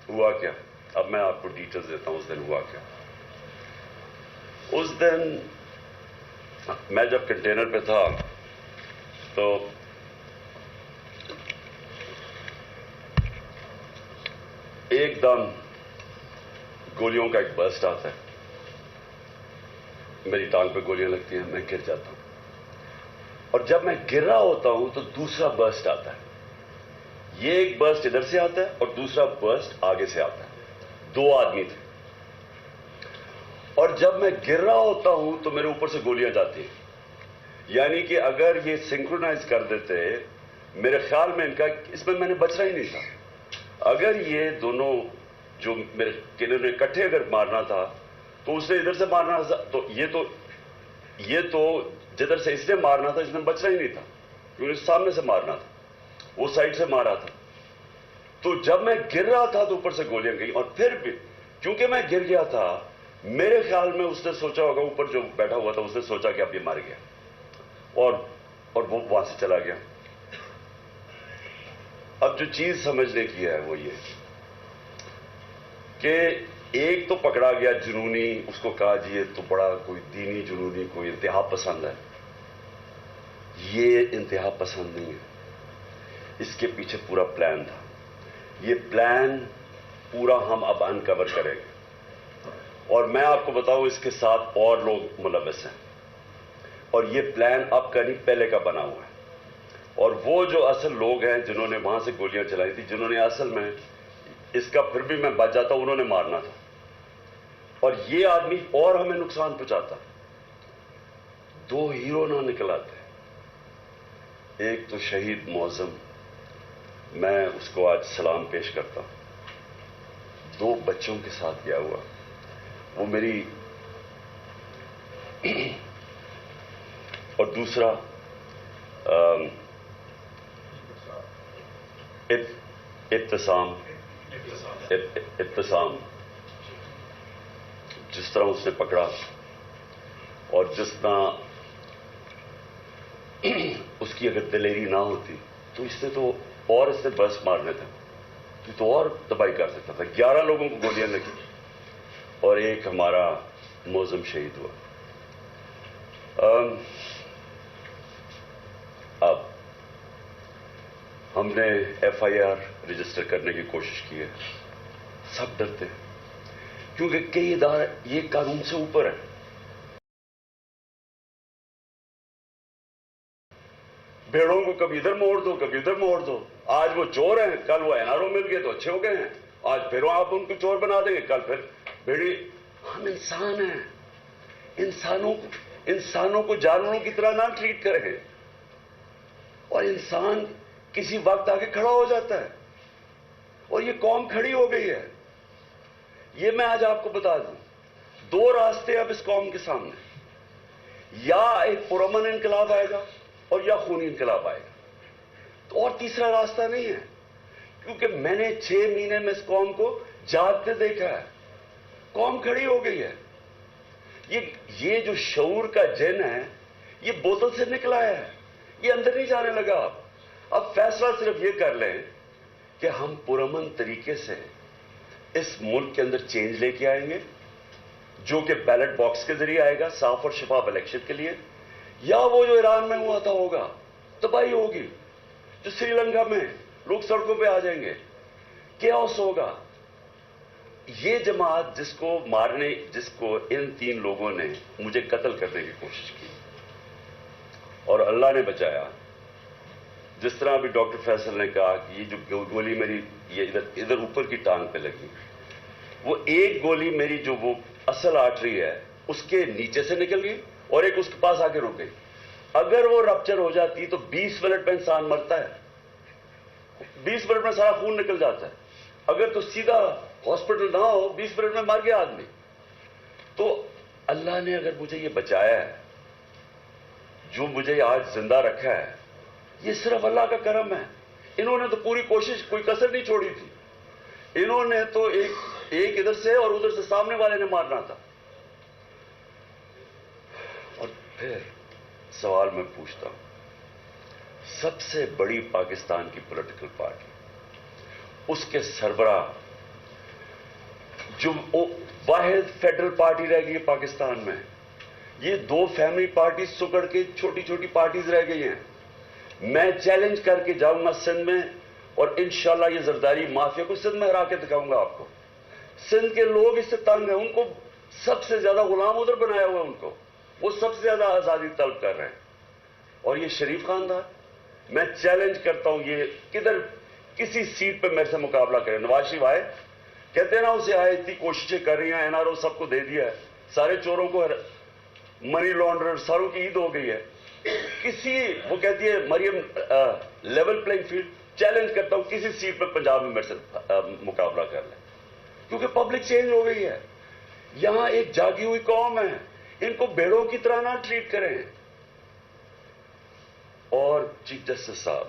ہوا کیا؟ اب میں آپ کو ڈیٹیلز دیتا ہوں اس دن ہوا کیا. اس دن میں جب کنٹینر پہ تھا تو ایک دم گولیوں کا ایک برسٹ آتا ہے. میری ٹانگ پہ گولیاں لگتی ہیں, میں گر جاتا ہوں. اور جب میں گر رہا ہوتا ہوں تو دوسرا برسٹ آتا ہے. یہ ایک برسٹ ادھر سے آتا ہے اور دوسرا برسٹ آگے سے آتا ہے. 2 آدمی تھے. اور جب میں گر رہا ہوتا ہوں تو میرے اوپر سے گولیاں جاتی ہیں. یعنی کہ اگر یہ سنکرونائز کر دیتے, میرے خیال میں ان کا اس میں نے بچنا ہی نہیں تھا. اگر یہ دونوں جو میرے کنر نے اکٹھے اگر مارنا تھا تو اس نے ادھر سے مارنا تھا, تو یہ تو جدھر سے اس نے مارنا تھا اس نے بچنا ہی نہیں تھا, کیونکہ سامنے سے مارنا تھا, وہ سائڈ سے مارا تھا. تو جب میں گر رہا تھا تو اوپر سے گولیاں گئیں. اور پھر بھی کیونکہ میں گر گیا تھا, میرے خیال میں اس نے سوچا ہوگا, اوپر جو بیٹھا ہوا تھا اس نے سوچا کہ اب یہ مر گیا, اور وہ وہاں سے چلا گیا. اب جو چیز سمجھنے کی ہے وہ یہ کہ ایک تو پکڑا گیا جنونی, اس کو کہا جی یہ تو بڑا کوئی دینی جنونی, کوئی انتہا پسند ہے. یہ انتہا پسند نہیں ہے, اس کے پیچھے پورا پلان تھا. یہ پلان پورا ہم اب انکور کریں گے, اور میں آپ کو بتاؤں اس کے ساتھ اور لوگ ملوث ہیں, اور یہ پلان اب کا نہیں پہلے کا بنا ہوا ہے. اور وہ جو اصل لوگ ہیں جنہوں نے وہاں سے گولیاں چلائی تھی, جنہوں نے اصل میں اس کا پھر بھی میں بچ جاتا, انہوں نے مارنا تھا, اور یہ آدمی اور ہمیں نقصان پہنچاتا. 2 ہیرو نہ نکل آتے. ایک تو شہید معظم, میں اس کو آج سلام پیش کرتا ہوں, 2 بچوں کے ساتھ گیا ہوا. وہ میری اور دوسرا ابتسام, جس طرح اس نے پکڑا اور جس طرح اس کی اگر دلیری نہ ہوتی تو اس نے برس مارنے تھے, تو اور تباہی کر سکتا تھا. 11 لوگوں کو گولیاں لگی اور ایک ہمارا معظم شہید ہوا. اب ہم نے FIR رجسٹر کرنے کی کوشش کی ہے. سب ڈرتے ہیں کیونکہ کئی ادارے یہ قانون سے اوپر ہے. بھیڑوں کو کبھی ادھر موڑ دو کبھی ادھر موڑ دو. آج وہ چور ہیں, کل وہ NRO مل گئے تو اچھے ہو گئے ہیں, آج پھر آپ ان کو چور بنا دیں گے, کل پھر بھیڑی. ہم انسان ہیں, انسانوں کو جانوروں کی طرح نہ ٹریٹ کریں. اور انسان کسی وقت آ کے کھڑا ہو جاتا ہے, اور یہ قوم کھڑی ہو گئی ہے. یہ میں آج آپ کو بتا دوں, 2 راستے اب اس قوم کے سامنے, یا ایک پرامن انقلاب آئے گا اور یا خونی انقلاب آئے گا, تو اور تیسرا راستہ نہیں ہے. کیونکہ میں نے 6 مہینے میں اس قوم کو جاگتے دیکھا ہے. قوم کھڑی ہو گئی ہے. یہ جو شعور کا جن ہے یہ بوتل سے نکلا ہے, یہ اندر نہیں جانے لگا. اب فیصلہ صرف یہ کر لیں کہ ہم پرامن طریقے سے اس ملک کے اندر چینج لے کے آئیں گے, جو کہ بیلٹ باکس کے ذریعے آئے گا, صاف اور شفاف الیکشن کے لیے, یا وہ جو ایران میں ہوا تھا ہوگا, تباہی ہوگی. جو سری لنکا میں لوگ سڑکوں پہ آ جائیں گے, کیاس ہوگا. یہ جماعت جس کو ان 3 لوگوں نے مجھے قتل کرنے کی کوشش کی اور اللہ نے بچایا. جس طرح ابھی ڈاکٹر فیصل نے کہا کہ یہ جو گولی میری یہ ادھر اوپر کی ٹانگ پہ لگی, وہ ایک گولی میری جو وہ اصل آرٹری ہے اس کے نیچے سے نکل گئی اور ایک اس کے پاس آ کے رک گئی. اگر وہ رپچر ہو جاتی تو 20 منٹ میں انسان مرتا ہے, 20 منٹ میں سارا خون نکل جاتا ہے. اگر تو سیدھا ہاسپٹل نہ ہو 20 منٹ میں مر گیا آدمی. تو اللہ نے اگر مجھے یہ بچایا ہے, جو مجھے آج زندہ رکھا ہے, یہ صرف اللہ کا کرم ہے. انہوں نے تو پوری کوشش, کوئی کسر نہیں چھوڑی تھی. انہوں نے تو ایک ادھر سے اور ادھر سے سامنے والے نے مارنا تھا. اور پھر سوال میں پوچھتا ہوں, سب سے بڑی پاکستان کی پولیٹیکل پارٹی, اس کے سربراہ جو واحد فیڈرل پارٹی رہ گئی ہے پاکستان میں. یہ 2 فیملی پارٹیز سکڑ کے چھوٹی چھوٹی پارٹیز رہ گئی ہیں. میں چیلنج کر کے جاؤں گا سندھ میں, اور انشاءاللہ یہ زرداری مافیا کو سندھ میں ہرا کے دکھاؤں گا آپ کو. سندھ کے لوگ اس سے تنگ ہیں, ان کو سب سے زیادہ غلام ادھر بنایا ہوا ہے ان کو, وہ سب سے زیادہ آزادی طلب کر رہے ہیں. اور یہ شریف خاندان, میں چیلنج کرتا ہوں, یہ کدھر کسی سیٹ پہ میرے سے مقابلہ کرے. نواز شریف آئے, کہتے ہیں نا اسے آئے, اتنی کوششیں کر رہی ہیں, NRO سب کو دے دیا ہے, سارے چوروں کو منی لانڈرر ساروں کی عید ہو گئی ہے. وہ کہتی ہے مریم لیول پلینگ فیلڈ, چیلنج کرتا ہوں کسی سیٹ پہ پنجاب میں میرے سے مقابلہ کر لیں, کیونکہ پبلک چینج ہو گئی ہے. یہاں ایک جاگی ہوئی قوم ہے, ان کو بھیڑوں کی طرح نہ ٹریٹ کریں. اور چیف جسٹس صاحب,